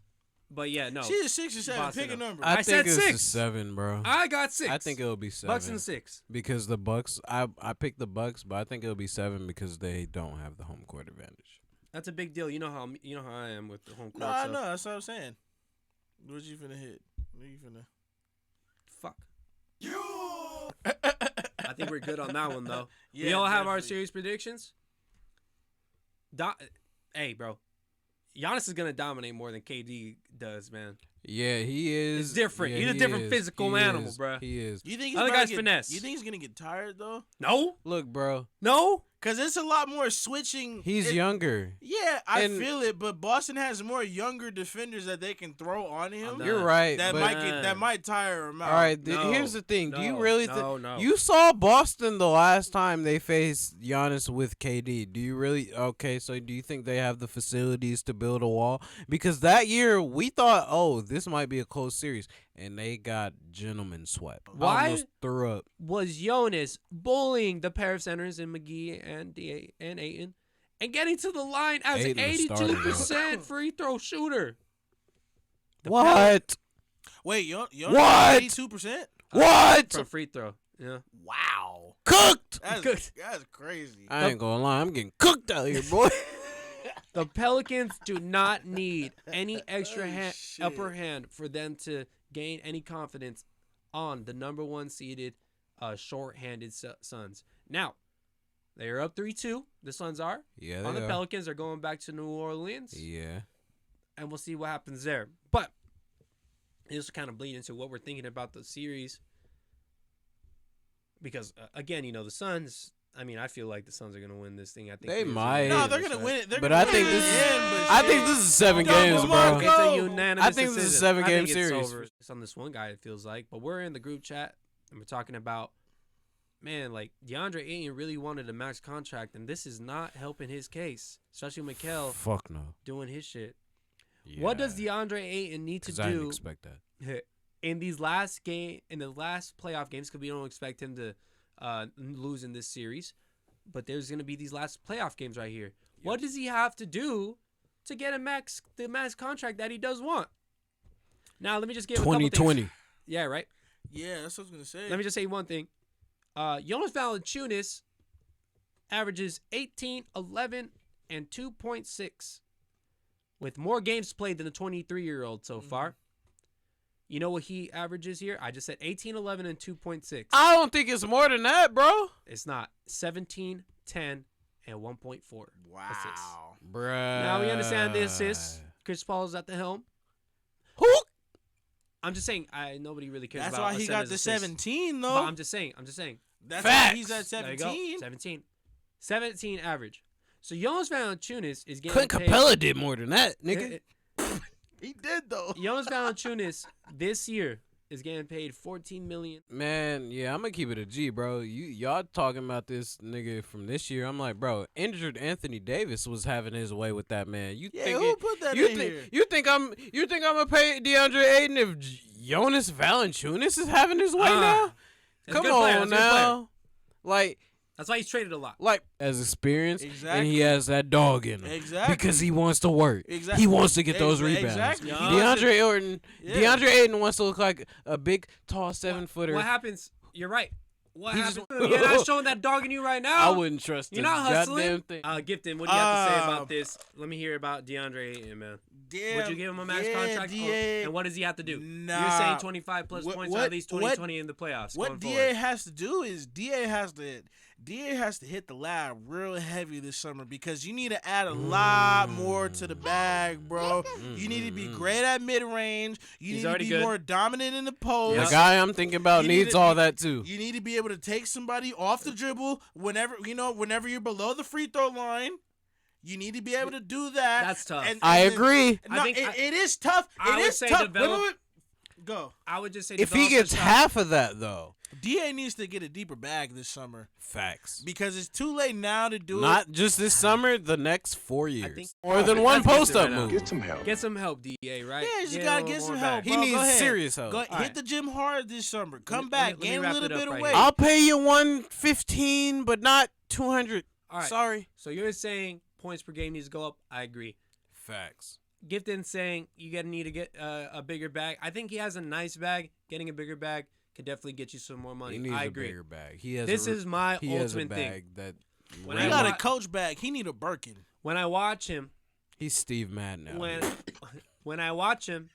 but yeah, no. She is 6 or 7. Boston Pick a up. number. I I said think it's 6. a 7, bro. I got 6. I think it'll be 7. Bucks and 6. Because the Bucks, I picked the Bucks, but I think it'll be 7 because they don't have the home court advantage. That's a big deal. You know how I am with the home court. No, I so know. That's what I'm saying. What you finna hit? What you finna? fuck. I think we're good on that one though. Yeah, we all have our definitely. series predictions. Hey, bro. Giannis is gonna dominate more than KD does, man. Yeah, he is. It's different. Yeah, He's a he different is. physical He animal, is. bro. He is. You think he's Other about to guy's get, finesse. You think he's gonna get tired though? No, Look, bro, no. Cause it's a lot more switching. he's younger. Yeah, I And- feel it, but Boston has more younger defenders that they can throw on him. Nah. You're right. That but, might tire him out. all right, No, here's the thing. Do you no, really no. You saw Boston the last time they faced Giannis with KD. Do you really? Okay, so do you think they have the facilities to build a wall? Because that year we thought, oh, this might be a close series, and they got gentlemen swept. I Why? almost threw up. Was Jonas bullying the pair of centers in McGee and Ayton and getting to the line as an Ayton was starting 82% free throw shooter? What? Wait, you What? 82%? What? From free throw. Yeah. Wow, Cooked. that's crazy. I ain't gonna lie, I'm getting cooked out here, boy. The Pelicans do not need any extra Oh, shit. upper hand for them to gain any confidence on the number 1 seeded short-handed Suns. Now, they are up 3-2. The Suns are. Yeah, On they the are. Pelicans are going back to New Orleans. Yeah. And we'll see what happens there. But this will kind of bleed into what we're thinking about the series. Because, again, the Suns, I mean, I feel like the Suns are going to win this thing. I think They there's a might. No, unanimous, they're gonna right? win it. They're But gonna I win think it this in is- the end, but I shit. think this is 7 Go, games, come bro. on, It's a go. unanimous I think this is a decision. 7-game I think it's series. over. It's on this one guy, it feels like. But we're in the group chat, and we're talking about, man, like, DeAndre Ayton really wanted a max contract, and this is not helping his case, especially Mikal Fuck no. doing his shit. What does DeAndre Ayton need to 'Cause I didn't do expect that. in the last playoff games? Because we don't expect him to lose in this series, but there's going to be these last playoff games right here. What does he have to do to get the max contract that he does want? Now, let me just give a couple things. 2020. Yeah, right. Yeah, that's what I was gonna say. Let me just say one thing. Jonas Valanciunas averages 18, 11, and 2.6 with more games played than the 23-year-old so far. You know what he averages here? I just said 18, 11, and 2.6. I don't think it's more than that, bro. It's not. 17, 10, and 1.4 assists. Wow. Bruh. Now we understand the assists. Chris Paul's at the helm. Who? I'm just saying, nobody really cares That's about why he got the assists. 17 But though. I'm just saying. That's Facts. why he's at There you go. 17. 17. 17 average. So Jonas Valanciunas is getting Clint paid. Capella did more than that, nigga. He did though. Jonas Valanciunas this year is getting paid $14 million. Man, yeah, I'm gonna keep it a G, bro. Y'all talking about this nigga from this year? I'm like, bro, injured Anthony Davis was having his way with that man. You Yeah, think who put that you in think here? you think I'm gonna pay DeAndre Ayton if Jonas Valanciunas is having his way now? He's a Come good player, on he's a good now, like. That's why he's traded a lot. Like as experience, and Exactly. he has that dog in him. Exactly. Because he wants to work. Exactly. He wants to get those rebounds. Exactly. DeAndre Ayton, Yeah. DeAndre Ayton wants to look like a big, tall 7-footer. What happens? You're right. What He happens? just- You're not showing that dog in you right now. I wouldn't trust You're the not goddamn hustling. thing. Gifton, what do you have to say about this? Let me hear about DeAndre Ayton, man. Damn, Would you give him a max yeah, contract? DA. And what does he have to do? Nah. You're saying 25 plus What- points, or what- at least 20 in the playoffs. What going DA forward. has to do is DA has to hit the lab real heavy this summer because you need to add a lot more to the bag, bro. You need to be great at mid range. You He's need to already be good. more dominant in the post. The guy I'm thinking about You need needs to- all that too. You need to be able to take somebody off the dribble whenever you're below the free throw line. You need to be able to do that. That's tough. I then- agree. No, I think it is tough. I It would is say tough. develop- Wait. Go. I would just say If he develop gets a shot. half of that though, DA needs to get a deeper bag this summer facts. because it's too late now to do it. Not just this summer, the next 4 years. think- More than one That's post up Gifton right now. move. Get some help. Get some help, DA, right? Yeah, you just a gotta little get some more help. back. He Bro, needs go ahead. serious help. Go, All hit the gym hard this summer. Come Let me- back, let me gain a wrap little it up bit of right weight. here. I'll pay you 115, but not 200. All right. Sorry. So you're saying points per game needs to go up. I agree. Facts. Gifton saying you gotta need to get a bigger bag. I think he has a nice bag. Getting a bigger bag could definitely get you some more money. He needs I a agree. bigger bag. He has. This is my he has a ultimate thing. bag that. When He I got a wa- coach bag. He need a Birkin. When I watch him, He's Steve Madden now. when I watch him,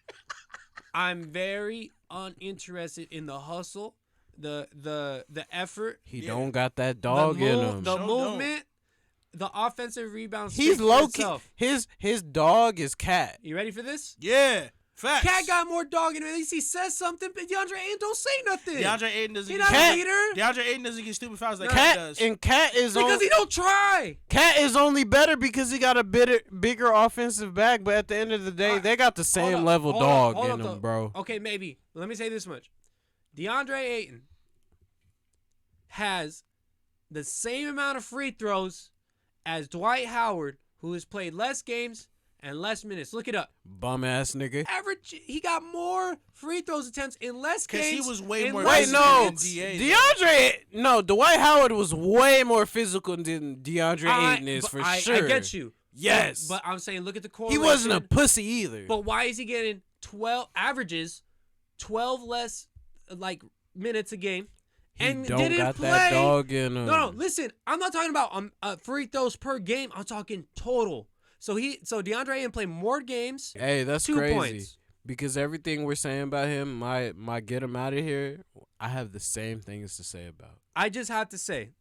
I'm very uninterested in the hustle, the effort, he Yeah. don't got that dog the in move- him. the Sure movement, the offensive rebounds. He's speak for low key. itself. His dog is Cat. You ready for this? Yeah, facts. Cat got more dog in him. At least he says something, but DeAndre Ayton don't say nothing. DeAndre Ayton doesn't. He get not Cat- a leader DeAndre Ayton doesn't get stupid fouls like No. Cat Cat does. and Cat is because he don't try. Cat is only better because he got a bigger offensive bag. But at the end of the day, Alright, they got the Hold same up, level hold up, dog hold in up, them, though. bro. Okay, maybe. Let me say this much. DeAndre Ayton has the same amount of free throws as Dwight Howard, who has played less games and less minutes. Look it up. Bum ass nigga. Average, he got more free throws attempts in less Because games. he was way in more less Wait, physical no. than DA. Dwight Howard was way more physical than DeAndre Ayton is but for I sure. get you. Yes. But I'm saying, look at the He correlation. wasn't a pussy either. But why is he getting 12 averages, 12 less minutes a game, he and don't didn't got play? that dog in him. No, listen. I'm not talking about free throws per game. I'm talking total. So DeAndre Ayton played more games. Hey, that's 2 crazy. points. Because everything we're saying about him, my get him out of here, I have the same things to say about. I just have to say,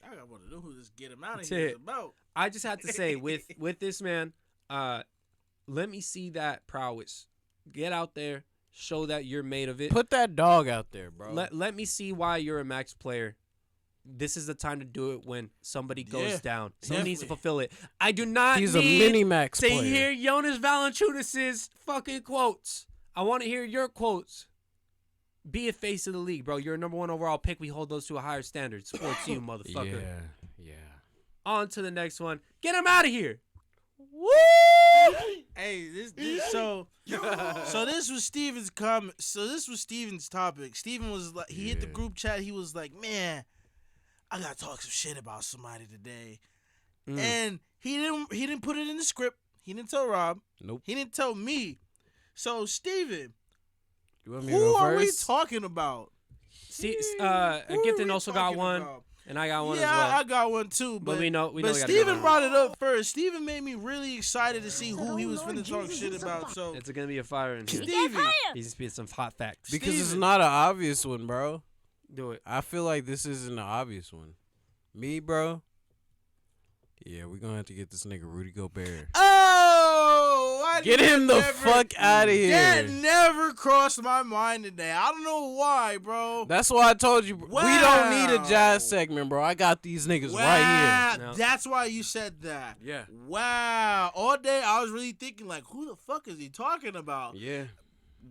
I gotta want to know who this get him out of That's here it. is about. I just have to say with this man, let me see that prowess. Get out there, show that you're made of it. Put that dog out there, bro. Let me see why you're a max player. This is the time to do it when somebody goes Yeah, down. Someone needs to definitely. fulfill it. I do not He's need a mini max to player. hear Jonas Valanciunas' fucking quotes. I want to hear your quotes. Be a face of the league, bro. You're a number 1 overall pick. We hold those to a higher standard. Sports you, motherfucker. Yeah. On to the next one. Get him out of here. Woo! Hey, so this was Steven's comment. So this was Steven's topic. Steven was like, he hit the Yeah. group chat. He was like, man, I gotta talk some shit about somebody today. And he didn't put it in the script. He didn't tell Rob. Nope. He didn't tell me. So Steven, You want me to who go are we first? talking about? See, Who are Gifton we also got talking one, about? and I got one Yeah, as well. I got one too. But we know we But gotta Steven go. brought it up first. Steven made me really excited to see who he was finna talk shit about. So It's gonna be a fire in here. Stevie, He's spit some hot facts. Because it's Steven. not an obvious one, bro. Do it. I feel like this isn't an obvious one. Me, bro. Yeah, we're gonna have to get this nigga Rudy Gobert. oh, Get him the fuck out of here. That never crossed my mind today. I don't know why, bro. That's why I told you, we don't need a Jazz segment, bro. I got these niggas right here. No. That's why you said that. Yeah. Wow. All day I was really thinking, like, who the fuck is he talking about? Yeah.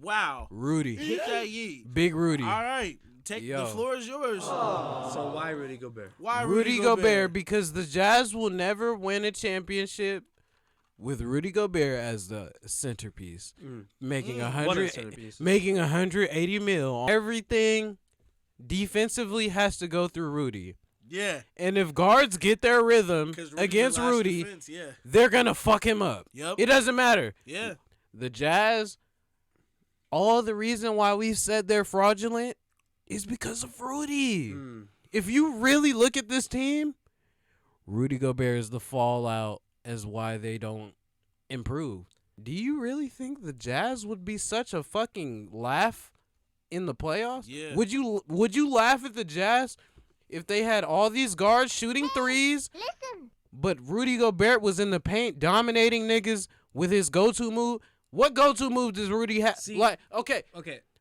Wow. Rudy. Hit that yeet. Big Rudy. All right. The floor is yours. So why Rudy Gobert? Why Rudy Gobert? Because the Jazz will never win a championship with Rudy Gobert as the centerpiece, making 180 mil. Everything defensively has to go through Rudy. Yeah. And if guards get their rhythm against Rudy, they're gonna fuck him up. Yep. It doesn't matter. Yeah. The Jazz, all the reason why we said they're fraudulent is because of Rudy. If you really look at this team, Rudy Gobert is the fallout as why they don't improve. Do you really think the Jazz would be such a fucking laugh in the playoffs? Yeah. Would you laugh at the Jazz if they had all these guards shooting threes, but Rudy Gobert was in the paint dominating niggas with his go-to move? What go-to move does Rudy have? Like, okay.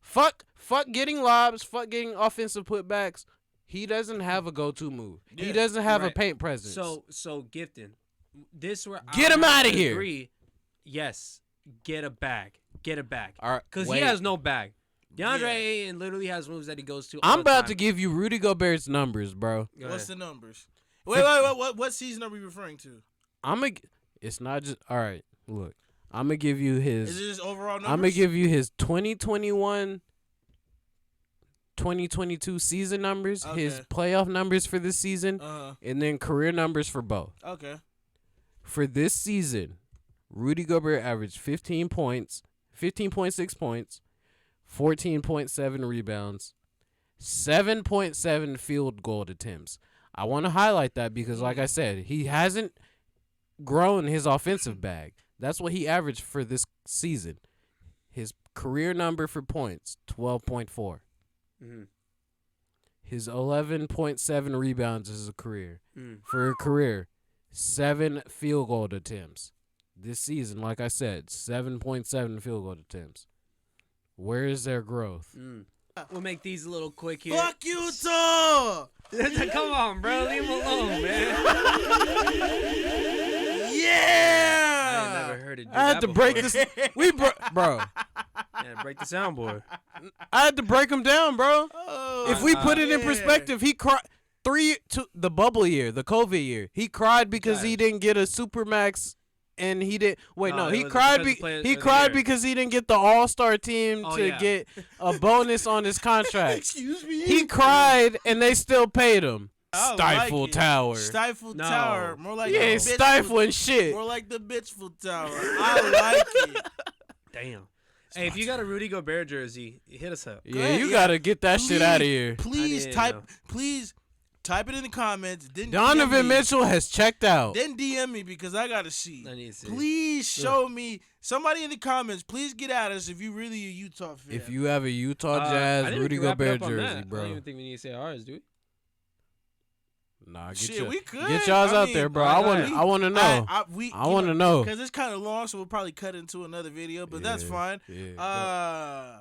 Fuck getting lobs, fuck getting offensive putbacks. He doesn't have a go-to move. Yeah, he doesn't have a paint presence. So Gifton, this where get him out of here. Agree. Yes, get a bag. All right, because he has no bag. DeAndre Ayton literally has moves that he goes to. I'm about to give you Rudy Gobert's numbers, bro. What's the numbers? Wait. What season are we referring to? It's not just. All right, look. I'm gonna give you his. Is it his overall numbers? I'm gonna give you his 2021, 2022 season numbers, his playoff numbers for this season, and then career numbers for both. Okay. For this season, Rudy Gobert averaged 15 points, 15.6 points, 14.7 rebounds, 7.7 field goal attempts. I want to highlight that because, like I said, he hasn't grown his offensive bag. That's what he averaged for this season. His career number for points, 12.4. His 11.7 rebounds is a career. For a career, 7 field goal attempts. This season, like I said, 7.7 field goal attempts. Where is their growth? We'll make these a little quick here. Fuck Utah! Come on, bro. Leave him alone, man. Yeah! I never heard it do I had that to before. break this. Bro. Yeah, break the soundboard. I had to break him down, bro. If we put it in perspective, he cried the bubble year, the COVID year. He cried because he didn't get a Supermax, and he didn't. Wait, no, he cried. He cried because he didn't get the All-Star team to get a bonus on his contract. Excuse me. He cried, and they still paid him. Stifle Tower. Stifle Tower. More like stifling shit. More like the Bitchful Tower. I like it. Damn. Hey, if you got a Rudy Gobert jersey, hit us up. Yeah, you gotta get that shit out of here. Please type it in the comments. Then Donovan Mitchell has checked out. Then DM me because I gotta see. I need to see. Please show me. Somebody in the comments, please get at us if you really a Utah fan. If you have a Utah Jazz Rudy Gobert jersey, bro. I don't even think we need to say ours, do we? Nah, we could. Get y'all's out there, bro. I want to know. I want to know because it's kind of long, so we'll probably cut into another video, but that's fine. Yeah,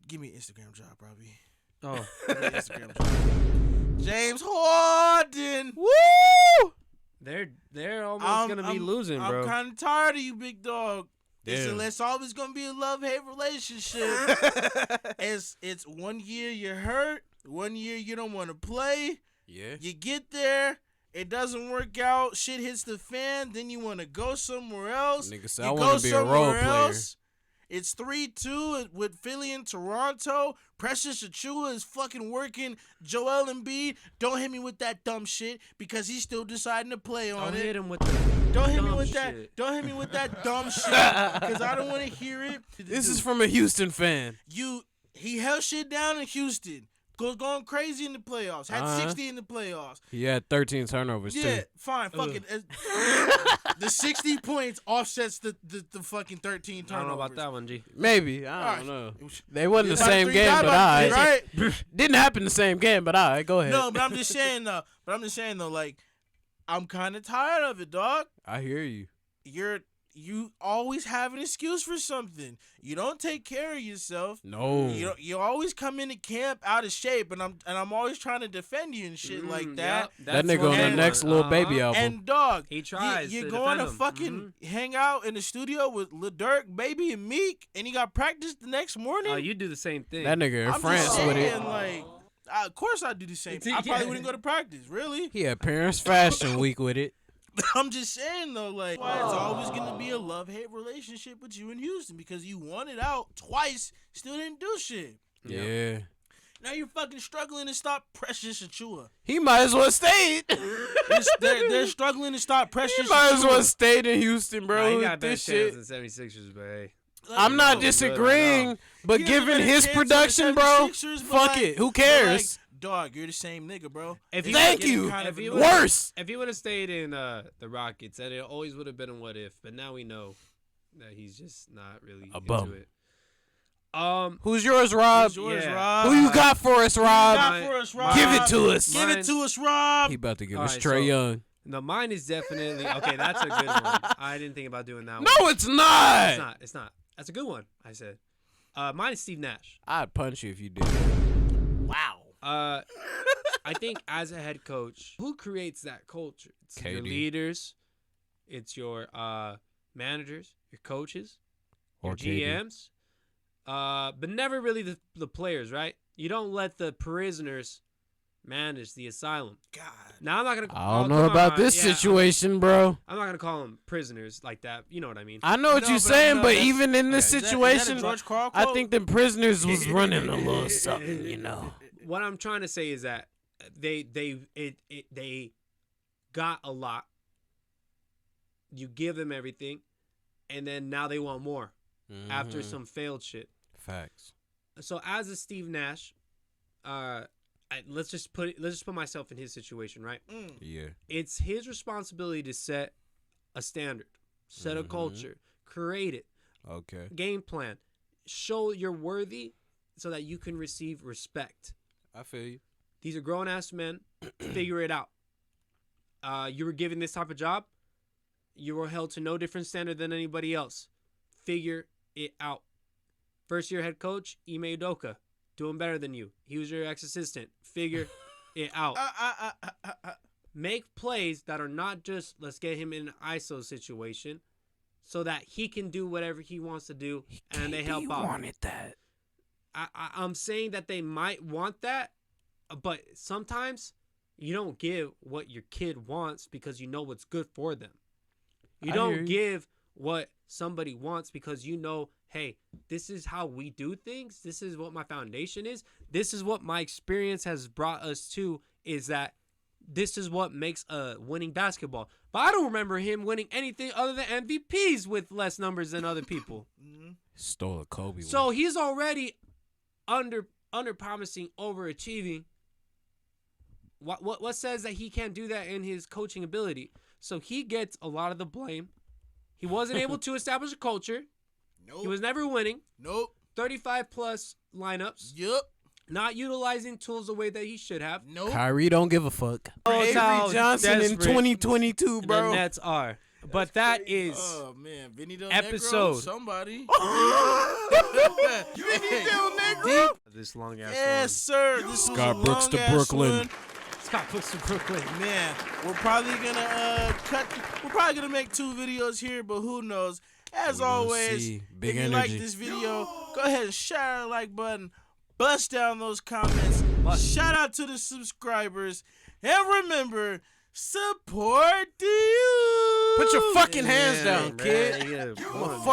give me an Instagram job, Robbie. Oh, Instagram job. James Harden. Woo! They're almost gonna be losing, bro. I'm kind of tired of you, big dog. It's always gonna be a love-hate relationship. It's 1 year you're hurt, 1 year you don't want to play. Yeah. You get there, it doesn't work out, shit hits the fan, then you want to go somewhere else. Nigga said I want to be a role player. It's 3-2 with Philly and Toronto. Precious Achua is fucking working. Joel Embiid, don't hit me with that dumb shit because he's still deciding to play on it. Don't hit him with Don't hit me with that. Don't hit me with that dumb shit because I don't want to hear it. This is from a Houston fan. He held shit down in Houston. Going crazy in the playoffs. Had 60 in the playoffs. He had 13 turnovers, too. Yeah, fine. Fuck it. The 60 points offsets the fucking 13 turnovers. I don't know about that one, G. Maybe. I don't know. They wasn't the same game, but right? Didn't happen the same game, but go ahead. No, but I'm just saying, though, like, I'm kind of tired of it, dog. I hear you. You're you always have an excuse for something. You don't take care of yourself. No. You always come into camp out of shape, and I'm always trying to defend you and shit like that. Yep, That nigga on the next Lil Baby album. And dog, he tries. You're to going to defend him. fucking hang out in the studio with Lil Durk, Baby, and Meek, and you got practice the next morning. Oh, you do the same thing. That nigga in I'm France just saying, with it. like, of course I do the same thing. I probably wouldn't go to practice, really. He had Parents Fashion Week with it. I'm just saying, though, like, why it's always going to be a love-hate relationship with you in Houston because you won it out twice, still didn't do shit. Yeah. Now you're fucking struggling to stop Precious Achua. He might as well stayed. They're struggling to stop Precious He might Achua. as well stayed in Houston, bro. Nah, he got this best shit. chance in 76ers, but hey. I'm not No, disagreeing, but He has a given better his chance on the production, bro, 76ers, but fuck like- it. Who but cares? like, dog, you're the same nigga, bro. If he Thank would've- you. Kind of If he annoying. would've- Worse. If he would have stayed in the Rockets, then it always would have been a what if. But now we know that he's just not really A into bum. it. Who's yours, Rob? Who's yours, yeah. Rob? Who you got for us, Rob? got for us, Rob? Give it to us. Give it to us, Rob. He about to give All us right, Trey so- Young. No, mine is definitely okay. That's a good one. I didn't think about doing that one. No, it's not. It's not. It's not. That's a good one. I said. Mine is Steve Nash. I'd punch you if you did. Wow. I think as a head coach, who creates that culture? It's your KD. leaders, it's your managers, your coaches, Or your KD. GMs, but never really the players, right? You don't let the prisoners manage the asylum. God. Now I'm not gonna. I don't oh, know come about on, this yeah, situation, bro. I'm not gonna call them prisoners like that. You know what I mean? I know what No, you're but saying, no, but that's- even in this okay. Is that a situation, George Karl I quote? think the prisoners was running a little something, you know. What I'm trying to say is that they got a lot. You give them everything, and then now they want more after Mhm. some failed shit. Facts. So as a Steve Nash, let's just put myself in his situation, right? Yeah. It's his responsibility to set a standard, set a Mhm. culture, create it, Okay. game plan, show you're worthy, so that you can receive respect. I feel you. These are grown ass men. Figure it out. You were given this type of job. You were held to no different standard than anybody else. Figure it out. First year head coach, Ime Udoka, doing better than you. He was your ex-assistant. Figure it out. Make plays that are not just let's get him in an ISO situation, so that he can do whatever he wants to do, and they help out. wanted that. I'm saying that they might want that, but sometimes you don't give what your kid wants because you know what's good for them. You I don't hear you. give what somebody wants because you know, hey, this is how we do things. This is what my foundation is. This is what my experience has brought us to, is that this is what makes a winning basketball. But I don't remember him winning anything other than MVPs with less numbers than other people. Stole a Kobe. So he's already under promising, overachieving. What says that he can't do that in his coaching ability? So he gets a lot of the blame. He wasn't able to establish a culture. Nope. He was never winning. Nope. 35 plus lineups. Yup. Not utilizing tools the way that he should have. Nope. Kyrie don't give a fuck. Oh, it's how Avery Johnson in desperate 2022, bro. The Nets are. But that is Oh man, Vinny Del episode. Negro, somebody. Vinny Del Negro. this long ass Yes, sir. This Scott was a Brooks to long-ass Brooklyn. one. one. Scott Brooks to Brooklyn. Man, we're probably gonna We're probably gonna make 2 videos here, but who knows? As We gonna always, see. Big if you like energy. this video, go ahead and share the like button, bust down those comments. Shout out to the subscribers, and remember, support the youth. Put your fucking hands down, man. kid. Yeah, I'm a fucking